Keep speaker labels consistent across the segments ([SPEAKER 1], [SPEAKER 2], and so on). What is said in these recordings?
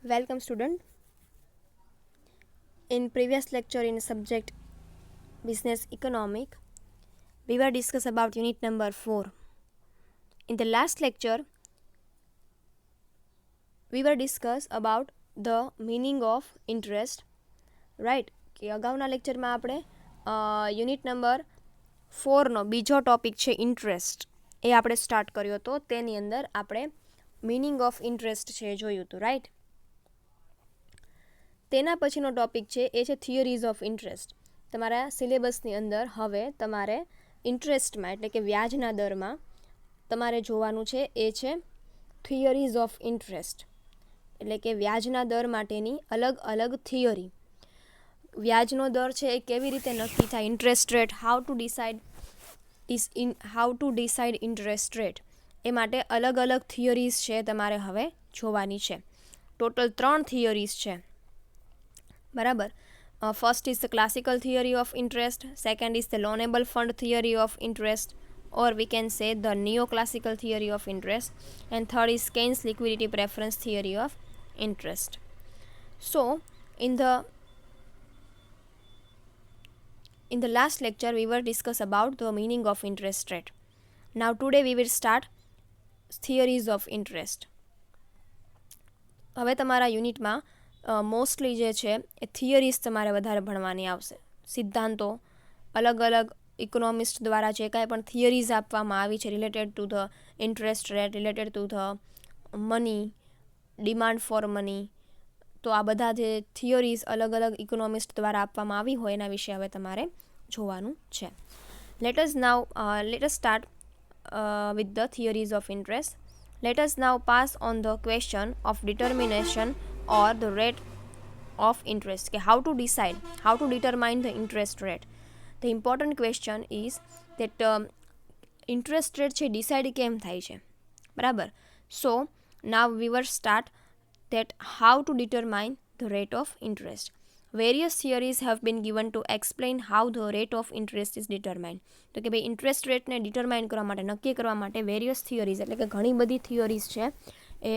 [SPEAKER 1] Welcome student. In previous lecture in subject business economic, we were discuss about unit number 4. In the last lecture, we were discuss about the meaning of interest, right? કે અગાઉના લેક્ચરમાં આપણે unit number 4નો બીજો topic છે interest એ આપણે start કર્યો હતો. તેની અંદર આપણે મીનિંગ ઓફ ઇન્ટરેસ્ટ છે જોયું હતું, રાઈટ? તેના પછીનો ટોપિક છે એ છે થિયરીઝ ઓફ ઇન્ટરેસ્ટ. તમારા સિલેબસની અંદર હવે તમારે ઇન્ટરેસ્ટમાં એટલે કે વ્યાજના દરમાં તમારે જોવાનું છે એ છે થિયરીઝ ઓફ ઇન્ટરેસ્ટ, એટલે કે વ્યાજના દર માટેની અલગ અલગ થિયરી. વ્યાજનો દર છે એ કેવી રીતે નક્કી થાય, interest rate, how to decide interest rate, એ માટે અલગ અલગ થિયરીઝ છે તમારે હવે જોવાની છે. ટોટલ 3 થિયરીઝ છે, બરાબર. First is the classical theory of interest, second is the loanable fund theory of interest, or we can say the neoclassical theory of interest, and third is Keynes liquidity preference theory of interest. So in the last lecture we were discuss about the meaning of interest rate. Now today we will start theories of interest. હવે તમારા યુનિટમાં mostly જે છે એ theories તમારે વધારે ભણવાની આવશે. સિદ્ધાંતો અલગ અલગ ઇકોનોમિસ્ટ દ્વારા જે કાંઈ પણ થિયરીઝ આપવામાં આવી છે related to the interest rate, related to the money, demand for money, તો આ બધા જે થિયરીઝ અલગ અલગ ઇકોનોમિસ્ટ દ્વારા આપવામાં આવી હોય એના વિશે હવે તમારે જોવાનું છે. Let us start with the theories of interest. Let us now pass on the question of determination or the rate of interest. How to decide, how to determine the interest rate. The important question is that interest rate છે decide કેમ થાય છે, બરાબર? So now we will start that how to determine the rate of interest. Various theories have been given to explain how the rate of interest is determined. તો કે ભાઈ interest રેટને determine કરવા માટે, નક્કી કરવા માટે વેરિયસ થિયરીઝ એટલે કે ઘણી બધી થિયરીઝ છે એ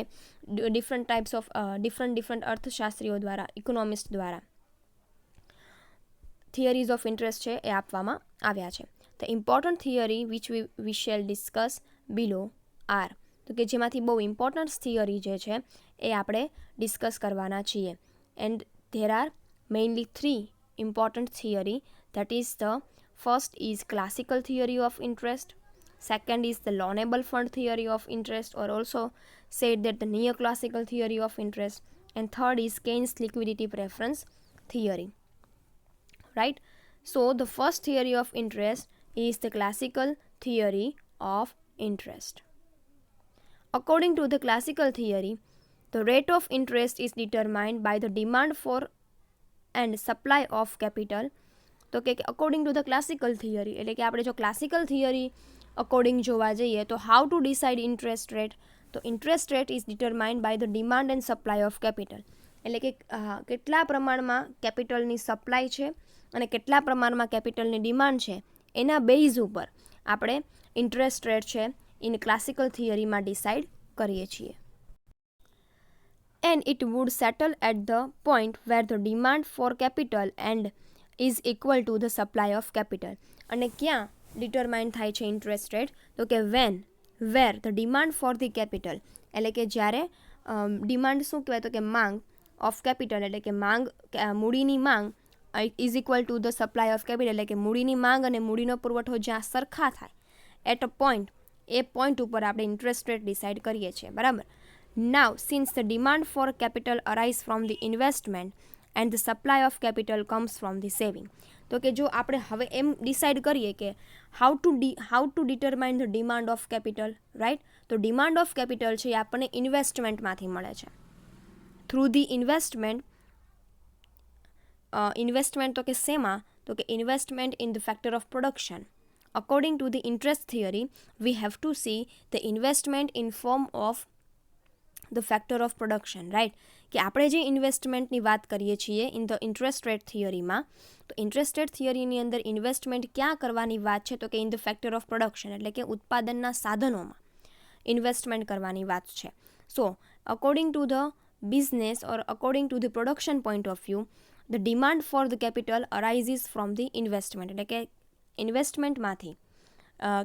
[SPEAKER 1] ડિફરન્ટ ટાઈપ્સ ઓફ ડિફરન્ટ અર્થશાસ્ત્રીઓ દ્વારા, ઇકોનોમિસ્ટ દ્વારા થિયરીઝ ઓફ ઇન્ટરેસ્ટ છે એ આપવામાં આવ્યા છે. The important theory which we shall discuss below are. તો કે જેમાંથી બહુ ઇમ્પોર્ટન્ટ થિયરી જે છે એ આપણે ડિસ્કસ કરવાના છીએ. And there are mainly 3 important theory, that is the first is classical theory of interest, second is the loanable fund theory of interest, or also said that the neoclassical theory of interest, and third is Keynes liquidity preference theory, right? So the first theory of interest is the classical theory of interest. According to the classical theory, the rate of interest is determined by the demand for and supply of capital. તો કે according to the classical theory એટલે કે આપણે જો classical theory according જોવા જઈએ તો how to decide interest rate, તો interest rate is determined by the demand and supply of capital. એટલે કે કેટલા પ્રમાણમાં કેપિટલની સપ્લાય છે અને કેટલા પ્રમાણમાં કેપિટલની ડિમાન્ડ છે એના બેઝ ઉપર આપણે ઇન્ટરેસ્ટ રેટ છે ઇન ક્લાસિકલ થિયરીમાં ડિસાઇડ કરીએ છીએ. And it would settle at the point where the demand for capital and is equal to the supply of capital. અને ક્યાં ડિટરમાઇન થાય છે ઇન્ટરેસ્ટ રેટ? તો કે where the demand for the capital, એટલે કે જ્યારે ડિમાન્ડ શું કહેવાય તો કે માંગ ઓફ કેપિટલ, એટલે કે માંગ, મૂડીની માંગ is equal to the supply of capital, એટલે કે મૂડીની માંગ અને મૂડીનો પુરવઠો જ્યાં સરખા થાય એટ અ પોઈન્ટ, એ પોઈન્ટ ઉપર આપણે ઇન્ટરેસ્ટ રેટ ડિસાઇડ કરીએ છીએ, બરાબર? Now, since the demand for capital arises from the investment and the supply of capital comes from the saving. તો કે જો આપણે હવે એમ ડિસાઇડ કરીએ કે how to determine the demand of capital, right? તો ડિમાન્ડ ઓફ કેપિટલ છે એ આપણને ઇન્વેસ્ટમેન્ટમાંથી મળે છે. થ્રુ ધી ઇન્વેસ્ટમેન્ટ તો કે શેમાં? તો કે investment in the factor of production. According to the interest theory, we have to see the investment in form of the factor of production, right? કે આપણે જે ઇન્વેસ્ટમેન્ટની વાત કરીએ છીએ ઇન ધ ઇન્ટરેસ્ટ રેટ થિયરીમાં, તો ઇન્ટરેસ્ટ રેટ થિયરીની અંદર investment ક્યાં કરવાની વાત છે તો કે in the factor of production, એટલે કે ઉત્પાદનના સાધનોમાં ઇન્વેસ્ટમેન્ટ કરવાની વાત છે. So according to the business or according to the production point of view, the demand for the capital arises from the investment. એટલે કે ઇન્વેસ્ટમેન્ટમાંથી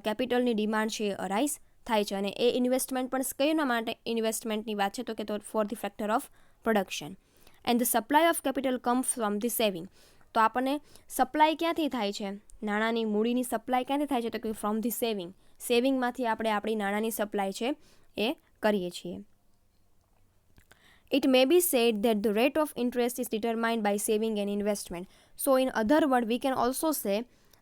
[SPEAKER 1] કેપિટલની ડિમાન્ડ છે એ અરાઇઝ થાય છે અને એ ઇન્વેસ્ટમેન્ટ પણ કઈના માટે ઇન્વેસ્ટમેન્ટની વાત છે તો કે તો for the factor of production. And the supply of capital come from the saving. તો આપણને સપ્લાય ક્યાંથી થાય છે, નાણાંની મૂડીની સપ્લાય ક્યાંથી થાય છે તો કે ફ્રોમ ધી સેવિંગ. સેવિંગમાંથી આપણે આપણી નાણાંની સપ્લાય છે એ કરીએ છીએ. It may be said that the rate of interest is determined by saving and investment. So in other words, we can also say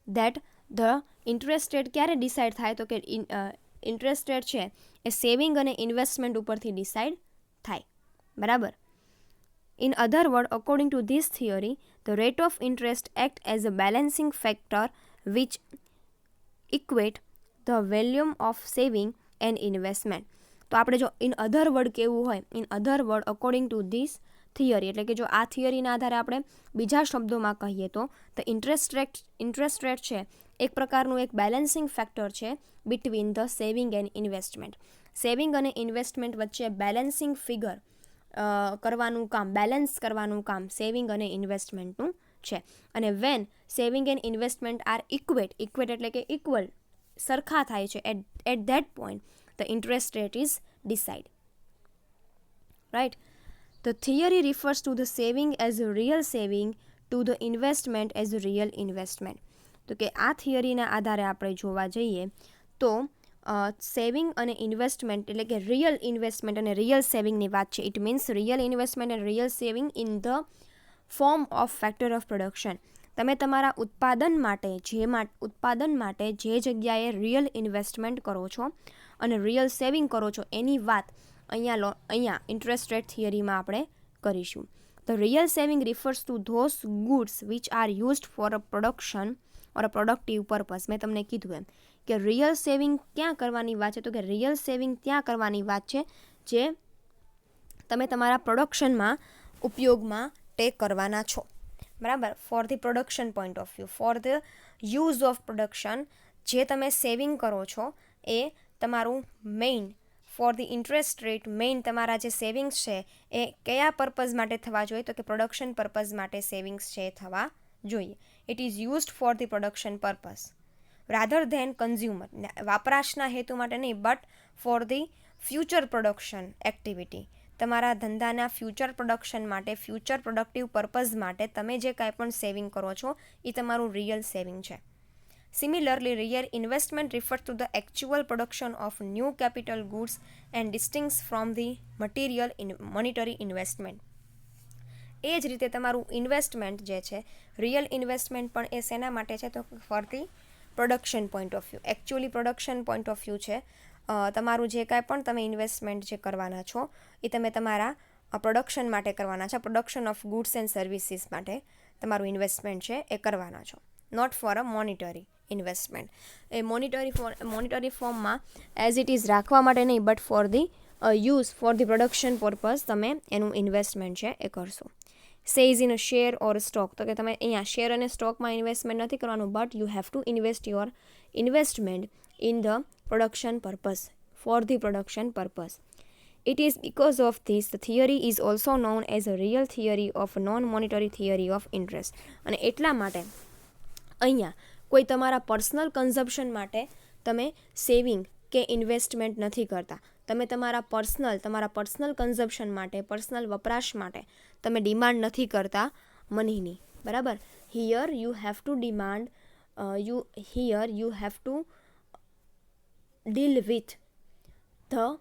[SPEAKER 1] that the interest rate ક્યારે decide થાય તો કે ઇન્ટરેસ્ટ રેટ છે એ saving અને investment ઉપરથી decide થાય. બરાબર. In other words, according to this theory, the rate of interest acts as a balancing factor which equate the volume of saving and investment. તો આપણે જો ઇન અધર વર્ડ કેવું હોય, in other word according to this theory, એટલે કે જો આ થિયરીના આધારે આપણે બીજા શબ્દોમાં કહીએ તો ઇન્ટરેસ્ટ રેટ છે એક પ્રકારનું એક બેલેન્સિંગ ફેક્ટર છે between the saving and investment. Saving અને ઇન્વેસ્ટમેન્ટ વચ્ચે બેલેન્સિંગ ફિગર કરવાનું કામ, બેલેન્સ કરવાનું કામ સેવિંગ અને ઇન્વેસ્ટમેન્ટનું છે. અને when saving and investment are equate એટલે કે ઇક્વલ, સરખા થાય છે, at that point the interest rate is decided. Right? The theory refers to the saving as a real saving to the investment as a real investment. તો કે આ થિયરીના આધારે આપણે જોવા જઈએ તો સેવિંગ અને ઇન્વેસ્ટમેન્ટ એટલે કે રિયલ ઇન્વેસ્ટમેન્ટ અને રિયલ સેવિંગની વાત છે. It means real investment and real saving in the form of factor of production. તમે તમારા ઉત્પાદન માટે જે જગ્યાએ રિયલ ઇન્વેસ્ટમેન્ટ કરો છો અને રિયલ સેવિંગ કરો છો એની વાત અહીંયા ઇન્ટરેસ્ટ રેટ થિયરીમાં આપણે કરીશું. The real saving refers two those goods which are used for a production or a productive purpose. મેં તમને કીધું એમ કે રિયલ સેવિંગ ક્યાં કરવાની વાત છે તો કે રિયલ સેવિંગ ત્યાં કરવાની વાત છે જે તમે તમારા પ્રોડક્શનમાં ઉપયોગમાં તે કરવાના છો. બરાબર. Four the production point of view, for the use of production જે તમે સેવિંગ કરો છો એ તમારું main for the interest rate, main તમારા જે સેવિંગ્સ છે એ કયા પર્પઝ માટે થવા જોઈએ તો કે પ્રોડક્શન પર્પઝ માટે સેવિંગ્સ છે એ થવા જોઈએ. It is used for the production purpose rather than consumer, વાપરાશના હેતુ માટે નહીં, but for the future production activity. તમારા ધંધાના ફ્યુચર પ્રોડક્શન માટે, ફ્યુચર પ્રોડક્ટિવ પર્પઝ માટે તમે જે કાંઈ પણ સેવિંગ કરો છો એ તમારું રિયલ સેવિંગ છે. Similarly, real investment refers to the actual production of new capital goods and distinct from the material monetary investment. એ જ રીતે તમારું ઇન્વેસ્ટમેન્ટ જે છે, રિયલ ઇન્વેસ્ટમેન્ટ પણ એ શેના માટે છે તો for the production point of view. Actually production point of view છે તમારું જે કાંઈ પણ તમે ઇન્વેસ્ટમેન્ટ જે કરવાના છો એ તમે તમારા પ્રોડક્શન માટે કરવાના છો. Production of goods and services માટે તમારું ઇન્વેસ્ટમેન્ટ છે એ કરવાના છો, not for a monetary investment. એ મોનિટરી ફોર્મમાં એઝ ઇટ ઇઝ રાખવા માટે નહીં, but for the use for the production purpose તમે એનું ઇન્વેસ્ટમેન્ટ છે એ કરશો. Says in a share or stock, તો કે તમે અહીંયા શેર અને સ્ટોકમાં ઇન્વેસ્ટમેન્ટ નથી કરવાનું, but you have to invest your investment in the production purpose, four the production purpose. It is because of this the theory is also known as a real theory of non-monetary theory of interest. અને એટલા માટે અહીંયા કોઈ તમારા personal consumption માટે તમે saving કે investment નથી કરતા. તમે તમારા પર્સનલ કન્ઝમ્પશન માટે, પર્સનલ વપરાશ માટે તમે ડિમાન્ડ નથી કરતા મનીની. બરાબર. Here you have to demand, you have to deal with the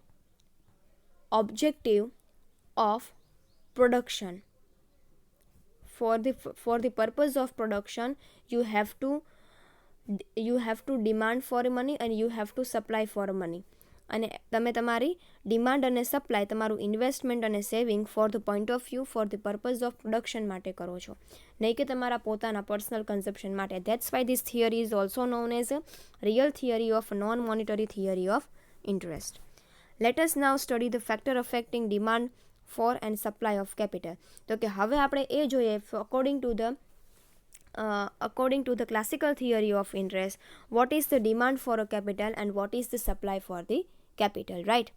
[SPEAKER 1] objective of production. For the purpose of production you have to demand for money and you have to supply for money. અને તમે તમારી demand અને supply, તમારું investment અને saving for the point of view, for the purpose of production માટે કરો છો, નહીં કે તમારા પોતાના પર્સનલ કન્ઝમ્પશન માટે. That's why this theory is also known as a real theory of non monetary theory of interest. Let us now study the factor affecting demand for and supply of capital. તો કે હવે આપણે એ જોઈએ according to the classical theory of interest, what is the demand for a capital and what is the supply for the capital, right?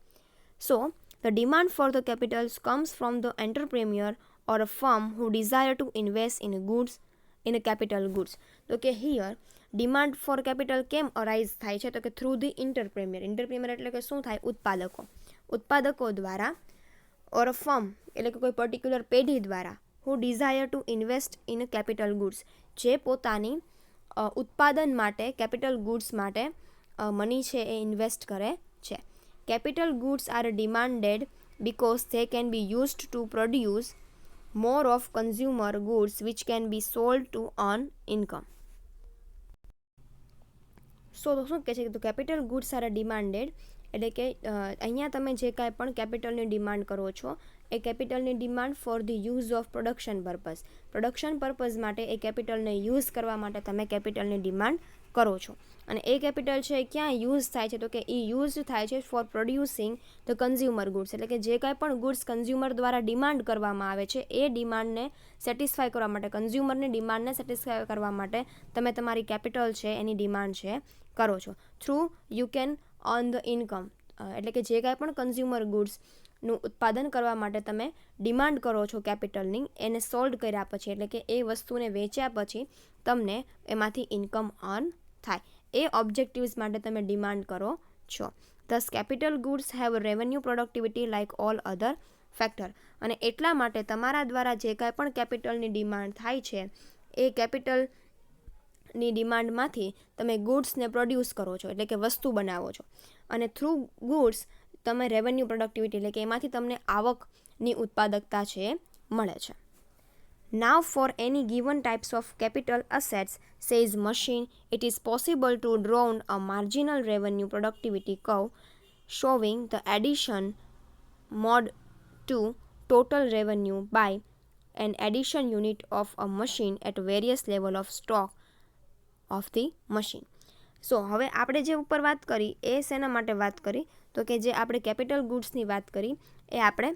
[SPEAKER 1] So The demand for the capitals comes from the entrepreneur or a firm who desire to invest in goods in a capital goods. તો કે here demand four capital કેમ arise થાય છે? તો કે through the ઇન્ટરપ્રેન્યોર એટલે કે શું થાય? ઉત્પાદકો દ્વારા ઓર અ ફર્મ એટલે કે કોઈ પર્ટિક્યુલર પેઢી દ્વારા who desire to invest in capital goods, જે પોતાની ઉત્પાદન માટે કેપિટલ ગુડ્સ માટે મની છે એ ઇન્વેસ્ટ કરે છે. Capital goods are demanded because they can be used to produce more of consumer goods which can be sold to earn income. સો તો શું કહે છે કે કેપિટલ ગુડ્સ આર ડિમાન્ડેડ એટલે કે અહીંયા તમે જે કાંઈ પણ કેપિટલની ડિમાન્ડ કરો છો એ કેપિટલની demand for the use of production purpose માટે એ કેપિટલને યુઝ કરવા માટે તમે કેપિટલની ડિમાન્ડ કરો છો. અને એ કેપિટલ છે ક્યાં યુઝ થાય છે? તો કે એ યુઝ થાય છે for producing the consumer goods, એટલે કે જે કાંઈ પણ ગુડ્સ કન્ઝ્યુમર દ્વારા ડિમાન્ડ કરવામાં આવે છે એ ડિમાન્ડને સેટિસ્ફાય કરવા માટે, કન્ઝ્યુમરની ડિમાન્ડને સેટિસ્ફાય કરવા માટે તમે તમારી કેપિટલ છે એની ડિમાન્ડ છે કરો છો. Through you can earn the income, એટલે કે જે કાંઈ પણ કન્ઝ્યુમર ગુડ્સનું ઉત્પાદન કરવા માટે તમે ડિમાન્ડ કરો છો કેપિટલની, એને સોલ્ડ કર્યા પછી એટલે કે એ વસ્તુને વેચ્યા પછી તમને એમાંથી ઇન્કમ અર્ન થાય. એ ઓબ્જેક્ટિવ્સ માટે તમે ડિમાન્ડ કરો છો. This capital goods have revenue productivity like all other factor. અને એટલા માટે તમારા દ્વારા જે કાંઈ પણ કેપિટલની ડિમાન્ડ થાય છે એ કેપિટલની ડિમાન્ડમાંથી તમે ગુડ્સને પ્રોડ્યુસ કરો છો, એટલે કે વસ્તુ બનાવો છો. અને થ્રુ ગુડ્સ તમે રેવન્યુ પ્રોડક્ટિવિટી એટલે કે એમાંથી તમને આવકની ઉત્પાદકતા છે મળે છે. Now for any given types of capital assets, says machine, it is possible to draw a marginal revenue productivity curve showing the addition mod to total revenue by an addition unit of a machine at various level of stock of the machine. સો હવે આપણે જે ઉપર વાત કરી એ શેના માટે વાત કરી? તો કે જે આપણે કેપિટલ ગુડ્સની વાત કરી એ આપણે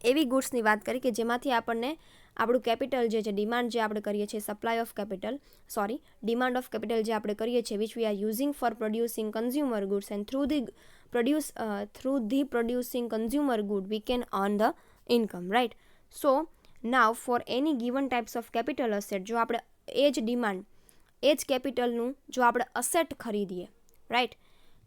[SPEAKER 1] એવી ગુડ્સની વાત કરી કે જેમાંથી આપણને આપણું કેપિટલ જે છે, ડિમાન્ડ જે આપણે કરીએ છીએ, ડિમાન્ડ ઓફ કેપિટલ જે આપણે કરીએ છીએ which we are using for producing consumer goods and through the producing consumer good we can earn the income, right? So now for any given types of capital asset, જો આપણે એ જ demand એ જ કેપિટલનું જો આપણે અસેટ ખરીદીએ, right,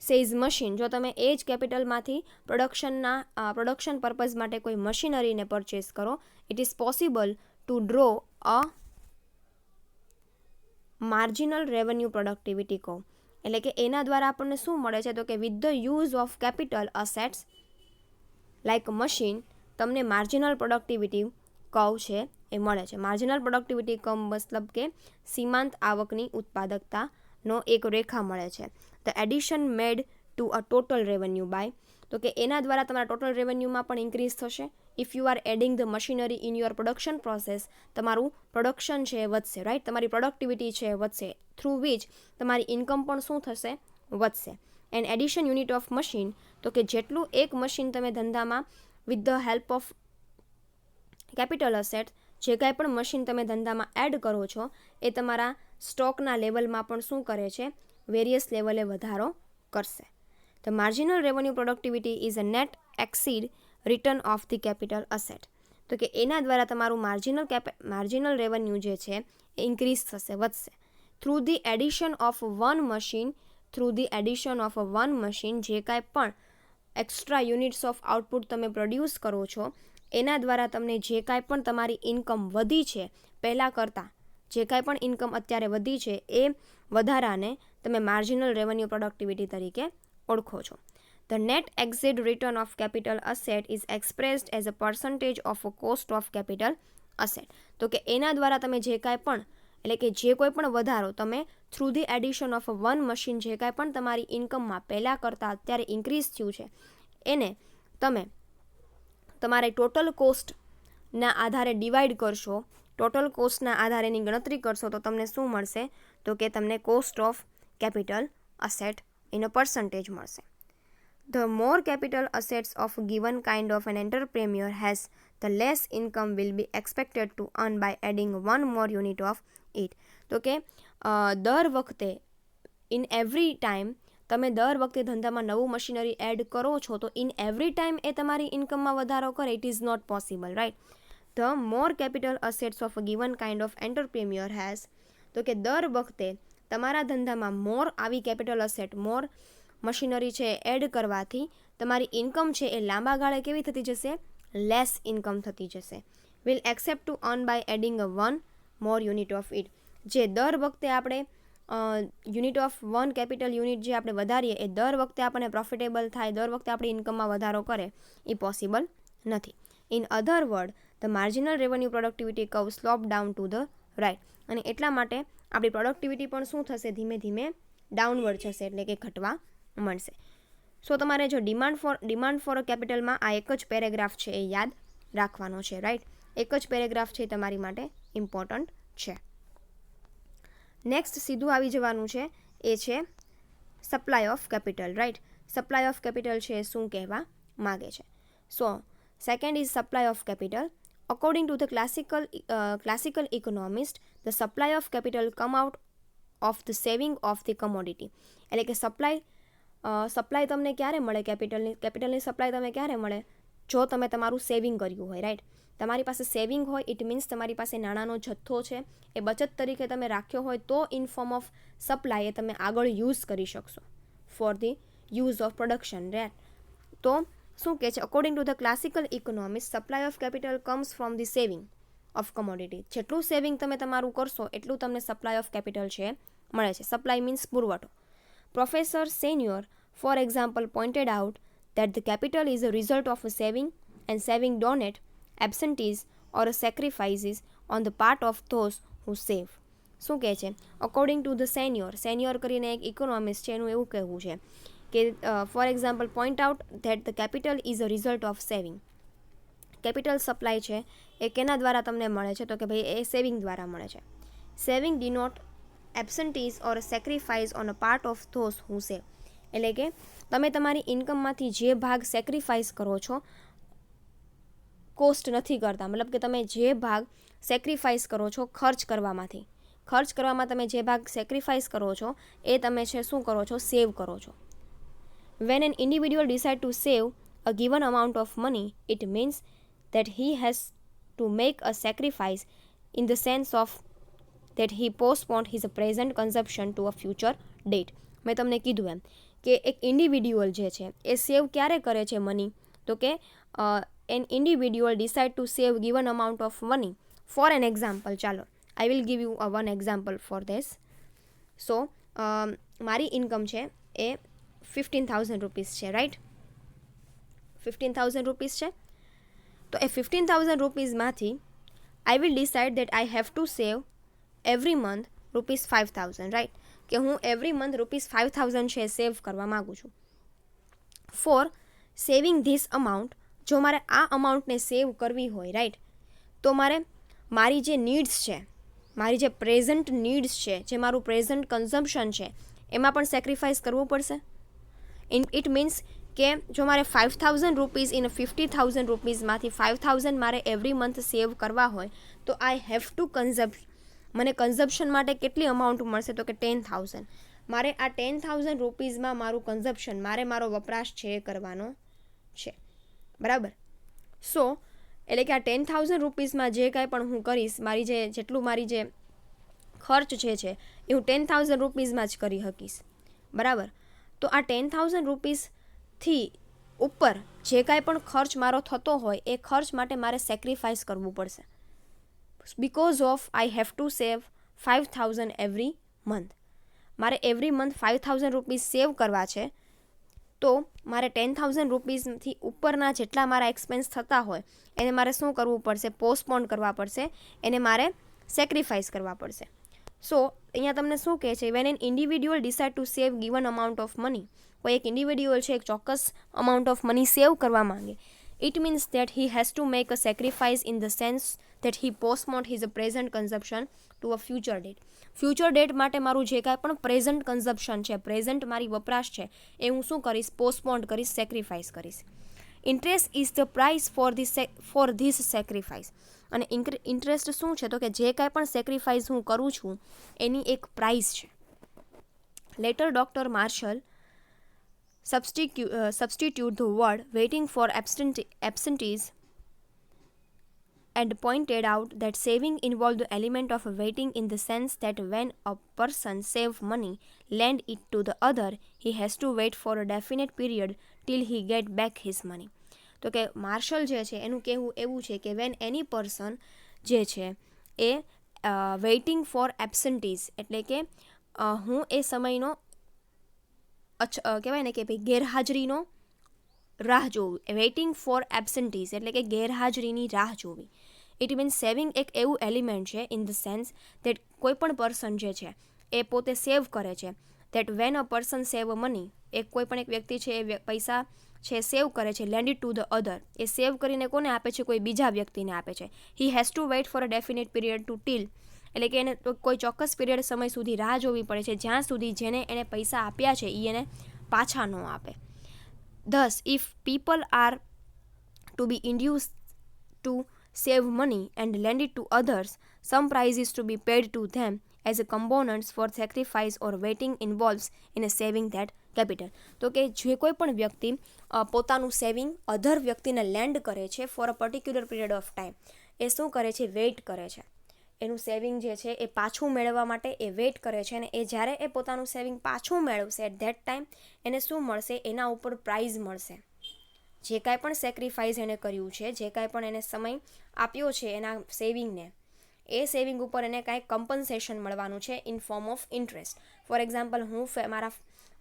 [SPEAKER 1] says machine, જો તમે એ જ કેપિટલમાંથી પ્રોડક્શન પર્પઝ માટે કોઈ મશીનરીને પરચેસ કરો, it is possible to draw a marginal revenue productivity કહો. એટલે કે એના દ્વારા આપણને શું મળે છે? તો કે with the use of capital assets like machine તમને માર્જિનલ પ્રોડક્ટિવિટી કર્વ છે એ મળે છે. માર્જિનલ પ્રોડક્ટિવિટી કર્વ મતલબ કે સીમાંત આવકની ઉત્પાદકતાનો એક રેખા મળે છે. The addition made to a total revenue by, તો કે એના દ્વારા તમારા ટોટલ રેવન્યુમાં પણ ઇન્ક્રીઝ થશે. If you are adding the machinery in your production process, તમારું પ્રોડક્શન છે એ વધશે, રાઇટ, તમારી પ્રોડક્ટિવિટી છે એ વધશે, થ્રુ વિચ તમારી ઇન્કમ પણ શું થશે? વધશે. And addition unit of machine, તો કે જેટલું એક મશીન તમે ધંધામાં with the help of capital asset જે કાંઈ પણ મશીન તમે ધંધામાં એડ કરો છો એ તમારા સ્ટોકના લેવલમાં પણ શું કરે છે? વેરિયસ લેવલે વધારો કરશે. The marginal revenue productivity is a net exceed return of the capital asset, તો કે એના દ્વારા તમારું માર્જિનલ રેવન્યુ જે છે એ ઇન્ક્રીઝ થશે, વધશે. Through the addition of one machine, જે કાંઈ પણ એક્સ્ટ્રા યુનિટ્સ ઓફ આઉટપુટ તમે પ્રોડ્યુસ કરો છો એના દ્વારા તમને જે કાંઈ પણ તમારી ઇન્કમ વધી છે પહેલાં કરતાં, જે કાંઈ પણ ઇન્કમ અત્યારે વધી છે એ વધારાને તમે માર્જિનલ રેવન્યુ પ્રોડક્ટિવિટી તરીકે ઓળખો છો. The net exit return of capital asset is expressed as a percentage of a cost of capital asset, તો કે એના દ્વારા તમે જે કાંઈ પણ એટલે કે જે કોઈ પણ વધારો તમે through the addition of one machine જે કાંઈ પણ તમારી ઇન્કમમાં પહેલાં કરતાં અત્યારે ઇન્ક્રીઝ થયું છે એને તમે તમારે ટોટલ કોસ્ટના આધારે ડિવાઈડ કરશો, ટોટલ કોસ્ટના આધારે એની ગણતરી કરશો તો તમને શું મળશે? તો કે તમને કોસ્ટ ઓફ કેપિટલ અસેટ એનો પર્સન્ટેજ મળશે. The more capital assets of given kind of an entrepreneur has the less income will be expected to earn by adding one more unit of it, તો કે દર વખતે in every time તમે દર વખતે ધંધામાં નવું મશીનરી એડ કરો છો તો ઇન એવરી ટાઈમ એ તમારી ઇન્કમમાં વધારો કરે, it is not possible, right. The more capital assets of a given kind of entrepreneur has, તો કે દર વખતે તમારા ધંધામાં મોર આવી કેપિટલ અસેટ, મોર મશીનરી છે એડ કરવાથી તમારી ઇન્કમ છે એ લાંબા ગાળે કેવી થતી જશે? લેસ ઇન્કમ થતી જશે. Will accept to earn by adding a one more unit of it, જે દર વખતે આપણે unit of one capital unit જે આપણે વધારીએ એ દર વખતે આપણને પ્રોફિટેબલ થાય, દર વખતે આપણી ઇન્કમમાં વધારો કરે, એ પોસિબલ નથી. In other word, the marginal revenue productivity curve slope down to the right, અને એટલા માટે આપણી પ્રોડક્ટિવિટી પણ શું થશે? ધીમે ધીમે ડાઉનવર્ડ જશે, એટલે કે ઘટવા મળશે. સો તમારે જો ડિમાન્ડ ફોર કેપિટલમાં આ એક જ પેરેગ્રાફ છે એ યાદ રાખવાનો છે, રાઈટ. એક જ પેરેગ્રાફ છે તમારી માટે ઇમ્પોર્ટન્ટ છે. નેક્સ્ટ સીધું આવી જવાનું છે એ છે supply of capital, right. Supply of capital છે શું કહેવા માગે છે? So second is supply of capital. According to the classical economist, the supply of capital come out of the saving of the commodity. એટલે કે સપ્લાય તમને ક્યારે મળે? કેપિટલની સપ્લાય તમે ક્યારે મળે? જો તમે તમારું સેવિંગ કર્યું હોય, રાઈટ. તમારી પાસે સેવિંગ હોય, ઇટ મીન્સ તમારી પાસે નાણાંનો જથ્થો છે, એ બચત તરીકે તમે રાખ્યો હોય, તો ઇન ફોર્મ ઓફ સપ્લાય એ તમે આગળ યુઝ કરી શકશો four the use of production, right. તો શું કહે છે? According to the classical economics, supply of capital comes from the saving of commodity. જેટલું સેવિંગ તમે તમારું કરશો એટલું તમને સપ્લાય ઓફ કેપિટલ છે મળે છે. સપ્લાય મીન્સ પુરવઠો. Professor Senior, for example, pointed out that the capital is a result of a saving, and saving donate, absentees or sacrifices on the part of those who save. શું કહે છે? According to the સેન્યોર કરીને એક economist છે, એનું એવું કહેવું છે કે for example point out that the capital is a result of saving. Capital supply છે એ કેના દ્વારા તમને મળે છે? તો કે ભાઈ એ સેવિંગ દ્વારા મળે છે. Saving denote abstinence or sacrifice on a part of those who save. એટલે કે તમે તમારી ઇન્કમમાંથી જે ભાગ સેક્રિફાઈસ કરો છો, કોસ્ટ નથી કરતા, મતલબ કે તમે જે ભાગ સેક્રિફાઈસ કરો છો ખર્ચ કરવામાં તમે જે ભાગ સેક્રિફાઈસ કરો છો એ તમે છે શું કરો છો? સેવ કરો છો. When an individual decides to save a given amount of money, it means that he has to make a sacrifice in the sense of that he postponed his present consumption to a future date. મેં તમને કીધું એમ કે એક individual જે છે એ સેવ ક્યારે કરે છે મની? તો કે an individual decide to save given amount of money. For an example, ચાલો I will give you one example for this. So મારી ઇન્કમ છે એ 15,000 રૂપીસ છે, રાઈટ. 15,000 રૂપીસ છે. તો એ 15,000 રૂપીસમાંથી I will decide that I have to save every month ₹5,000, right. કે હું એવરી મંથ ₹5,000 છે સેવ કરવા માગું છું. ફોર સેવિંગ ધીસ અમાઉન્ટ, જો મારે આ અમાઉન્ટને સેવ કરવી હોય, રાઈટ, તો મારે મારી જે નીડ્સ છે, મારી જે પ્રેઝન્ટ નીડ્સ છે, જે મારું પ્રેઝન્ટ કન્ઝમ્પશન છે, એમાં પણ સેક્રિફાઈસ કરવું પડશે. ઇટ મીન્સ કે જો મારે 5,000 રૂપીઝ ઇન 50,000 રૂપીઝમાંથી 5,000 મારે એવરી મંથ સેવ કરવા હોય તો આઈ હેવ ટુ મને કન્ઝમ્પશન માટે કેટલી અમાઉન્ટ મળશે? તો કે 10,000. મારે આ 10,000 રૂપીઝમાં મારું કન્ઝમ્પશન, મારો વપરાશ છે એ કરવાનો છે, બરાબર. સો એટલે કે આ 10,000 રૂપીઝમાં જે કાંઈ પણ હું કરીશ, જેટલું મારી જે ખર્ચ છે એ હું 10,000 રૂપીઝમાં જ કરી શકીશ, બરાબર. તો આ 10,000 રૂપીઝથી ઉપર જે કાંઈ પણ ખર્ચ મારો થતો હોય એ ખર્ચ માટે મારે સેક્રિફાઈસ કરવું પડશે. Because of I have to save 5,000 every month. મારે એવરી મંથ 5,000 રૂપીઝ સેવ કરવા છે, તો મારે 10,000 રૂપીઝથી ઉપરના જેટલા મારા એક્સપેન્સ થતા હોય એને મારે શું કરવું પડશે? પોસ્ટપોન કરવા પડશે, એને મારે સેક્રિફાઈસ કરવા પડશે. સો અહીંયા તમને શું કહે છે? When an individual decide to save given amount of money, કોઈ એક ઇન્ડિવિડ્યુઅલ છે એક ચોક્કસ અમાઉન્ટ ઓફ મની સેવ કરવા માંગે, it means that he has to make a sacrifice in the sense that he postponed his present consumption to a future date. Future date માટે મારું જે કાંઈ પણ પ્રેઝન્ટ કન્ઝમ્પશન છે, પ્રેઝન્ટ મારી વપરાશ છે, એ હું શું કરીશ? પોસ્ટપોન્ડ કરીશ, સેક્રિફાઈસ કરીશ. Interest is the price for this sacrifice. અને ઇન્ટરેસ્ટ શું છે? તો કે જે કાંઈ પણ સેક્રિફાઈસ હું કરું છું એની એક પ્રાઇસ છે. Later doctor Marshall substitute the word waiting for absentees and pointed out that saving involved the element of waiting in the sense that when a person saves money, lend it to the other, he has to wait for a definite period till he get back his money. તો કે marshal જે છે એનું કહેવું એવું છે કે van એની person જે છે એ વેઇટિંગ ફોર એબસન્ટીઝ એટલે કે હું એ સમયનો કહેવાય ને કે ભાઈ ગેરહાજરીનો રાહ જોવી, વેઇટિંગ ફોર એબસન્ટીઝ એટલે કે ગેરહાજરીની રાહ જોવી. ઇટ મીન્સ સેવિંગ એક એવું એલિમેન્ટ છે ઇન ધ સેન્સ દેટ કોઈ પણ પર્સન જે છે એ પોતે સેવ કરે છે. That van a person save money, કોઈ પણ એક વ્યક્તિ છે એ પૈસા છે સેવ કરે છે, lend it to the other, એ સેવ કરીને કોને આપે છે? કોઈ બીજા વ્યક્તિને આપે છે. He has to wait for a definite period to till એટલે કે એને કોઈ ચોક્કસ પીરિયડ સમય સુધી રાહ જોવી પડે છે જ્યાં સુધી જેને એને પૈસા આપ્યા છે એ એને પાછા ન આપે. Thus, if people are to be induced to save money and lend it to others, some price is to be paid to them as a components for sacrifice or waiting involves in a saving that capital. તો કે જે કોઈ પણ વ્યક્તિ પોતાનું saving અધર વ્યક્તિને land કરે છે for a particular period of time, એ શું કરે છે? વેઇટ કરે છે. એનું સેવિંગ જે છે એ પાછું મેળવવા માટે એ વેઇટ કરે છે અને એ જ્યારે એ પોતાનું સેવિંગ પાછું મેળવશે એટ ધેટ ટાઈમ એને શું મળશે? એના ઉપર પ્રાઇઝ મળશે. જે કાંઈ પણ સેક્રિફાઈસ એને કર્યું છે, જે કાંઈ પણ એને સમય આપ્યો છે એના સેવિંગને, એ સેવિંગ ઉપર એને કાંઈ કમ્પન્સેશન મળવાનું છે in form of interest. For example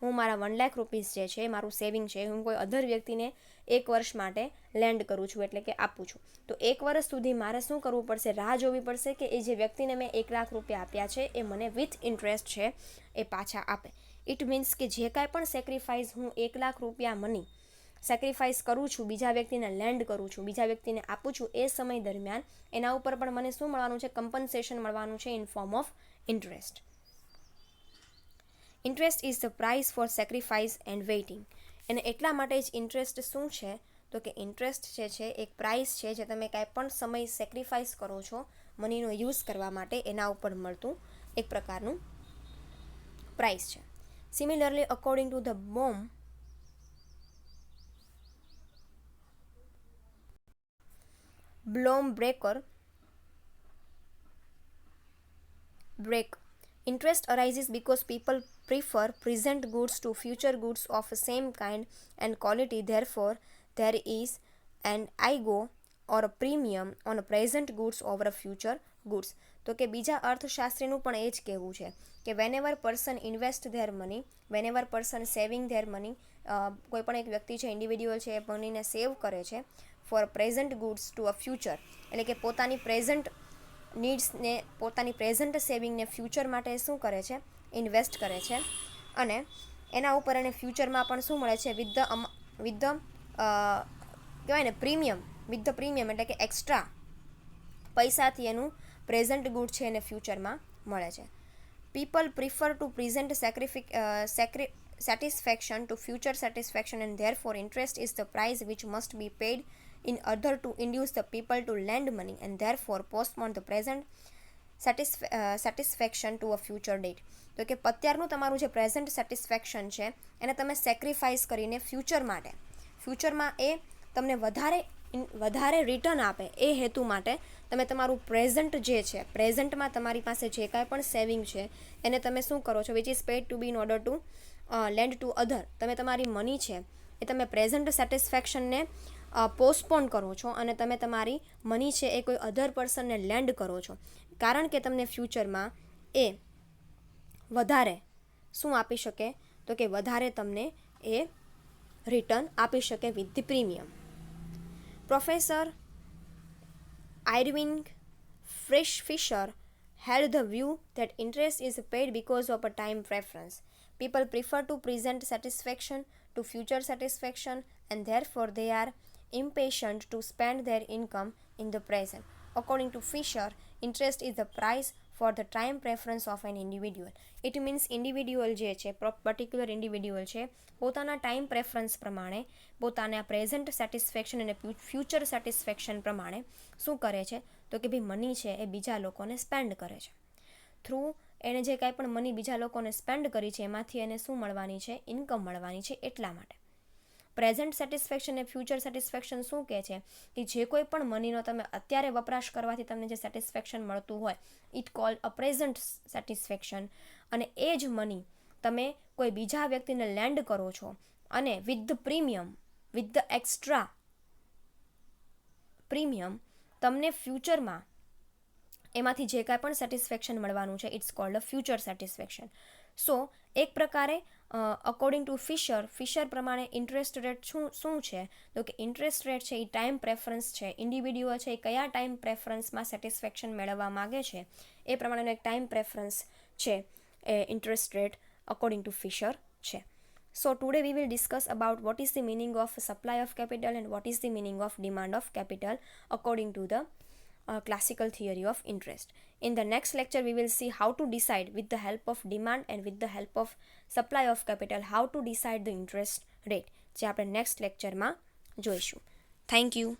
[SPEAKER 1] હું મારા 1 લાખ રૂપીસ જે છે મારું સેવિંગ છે, હું કોઈ અધર વ્યક્તિને 1 વર્ષ માટે લેન્ડ કરું છું એટલે કે આપું છું. તો 1 વર્ષ સુધી મારે શું કરવું પડશે? રાહ જોવી પડશે કે એ જે વ્યક્તિને મેં 1 લાખ રૂપિયા આપ્યા છે એ મને વિથ ઇન્ટરેસ્ટ છે એ પાછા આપે. ઇટ મીન્સ કે જે કાંઈ પણ સેક્રિફાઈસ હું 1 લાખ રૂપિયા મની સેક્રિફાઈસ કરું છું, બીજા વ્યક્તિને લેન્ડ કરું છું, બીજા વ્યક્તિને આપું છું, એ સમય દરમિયાન એના ઉપર પણ મને શું મળવાનું છે? કમ્પન્સેશન મળવાનું છે in form of interest. Interest is the price for sacrifice and waiting. અને એટલા માટે જ ઇન્ટરેસ્ટ શું છે? તો કે ઇન્ટરેસ્ટ જે છે એક પ્રાઇસ છે જે તમે કાંઈ પણ સમય સેક્રિફાઈસ કરો છો મનીનો યુઝ કરવા માટે એના ઉપર મળતું એક પ્રકારનું પ્રાઇસ છે. Similarly according to the Bloom break, interest arises because people prefer present goods to future goods of same kind and quality. Therefore, there is an IGO or a premium on present goods over future goods. તો કે બીજા અર્થશાસ્ત્રીનું પણ એ જ કહેવું છે કે વેનેવર person invest there money, વેનેવર person saving there money, કોઈ પણ એક વ્યક્તિ છે, ઇન્ડિવિડ્યુઅલ છે, એ મનીને સેવ કરે છે for present goods to a future એટલે કે પોતાની પ્રેઝન્ટ નીડ્સને, પોતાની પ્રેઝન્ટ સેવિંગને ફ્યુચર માટે શું કરે છે? ઇન્વેસ્ટ કરે છે અને એના ઉપર એને ફ્યુચરમાં પણ શું મળે છે? વિથ ધ કહેવાય ને પ્રીમિયમ, વિથ ધ પ્રીમિયમ એટલે કે એક્સ્ટ્રા પૈસાથી એનું પ્રેઝન્ટ ગુડ છે એને ફ્યુચરમાં મળે છે. People prefer to present satisfaction to future satisfaction and therefore interest is the price which must be paid in order to induce the people to lend money and therefore postpone the present satisfaction to a future date. તો કે અત્યારનું તમારું જે present satisfaction છે એને તમે sacrifice કરીને ફ્યુચરમાં એ તમને વધારે રિટર્ન આપે એ હેતુ માટે તમે તમારું પ્રેઝન્ટ જે છે, પ્રેઝન્ટમાં તમારી પાસે જે કાંઈ પણ સેવિંગ છે એને તમે શું કરો છો? Which is paid to be in order to lend to other. તમે તમારી મની છે એ તમે પ્રેઝન્ટ સેટિસ્ફેક્શનને પોસ્ટપોન કરો છો અને તમે તમારી મની છે એ કોઈ અધર પર્સનને લેન્ડ કરો છો કારણ કે તમને ફ્યુચરમાં એ વધારે શું આપી શકે? તો કે વધારે તમને એ રિટર્ન આપી શકે with the premium. Professor Irving Fisher held the view that interest is paid because of a time preference. People prefer to present satisfaction to future satisfaction and therefore they are impatient to spend their income in the present. According to Fisher, interest is the price for the time preference of an individual. It means individual જે છે, particular individual છે, પોતાના time preference પ્રમાણે પોતાના present satisfaction અને future satisfaction પ્રમાણે શું કરે છે? તો કે ભાઈ મની છે એ બીજા લોકોને સ્પેન્ડ કરે છે. થ્રુ એણે જે કાંઈ પણ મની બીજા લોકોને સ્પેન્ડ કરી છે એમાંથી એને શું મળવાની છે, ઇન્કમ મળવાની છે, એટલા માટે. પ્રેઝન્ટ સેટિસ્ફેક્શન અને ફ્યુચર સેટિસ્ફેક્શન શું કહે છે કે જે કોઈ પણ મનીનો તમે અત્યારે વપરાશ કરવાથી તમને જે સેટિસ્ફેક્શન મળતું હોય it cold a present satisfaction. અને એ જ મની તમે કોઈ બીજા વ્યક્તિને લેન્ડ કરો છો અને with the premium, with the extra premium તમને ફ્યુચરમાં એમાંથી જે કાંઈ પણ સેટિસ્ફેક્શન મળવાનું છે it's called a future satisfaction. So એક પ્રકારે અકોર્ડિંગ ટુ ફિશર પ્રમાણે ઇન્ટરેસ્ટ રેટ શું છે તો કે ઇન્ટરેસ્ટ રેટ છે એ ટાઈમ પ્રેફરન્સ છે. ઇન્ડિવિડ્યુઅલ છે એ કયા ટાઈમ પ્રેફરન્સમાં સેટિસ્ફેક્શન મેળવવા માગે છે એ પ્રમાણેનો એક ટાઈમ પ્રેફરન્સ છે એ interest rate according to Fisher છે. So today we will discuss about what is the meaning of supply of capital and what is the meaning of demand of capital according to the classical theory of interest. In the next lecture we will see how to decide with the help of demand and with the help of supply of capital how to decide the interest rate, જે આપણે next લેક્ચરમાં જોઈશું. Thank you.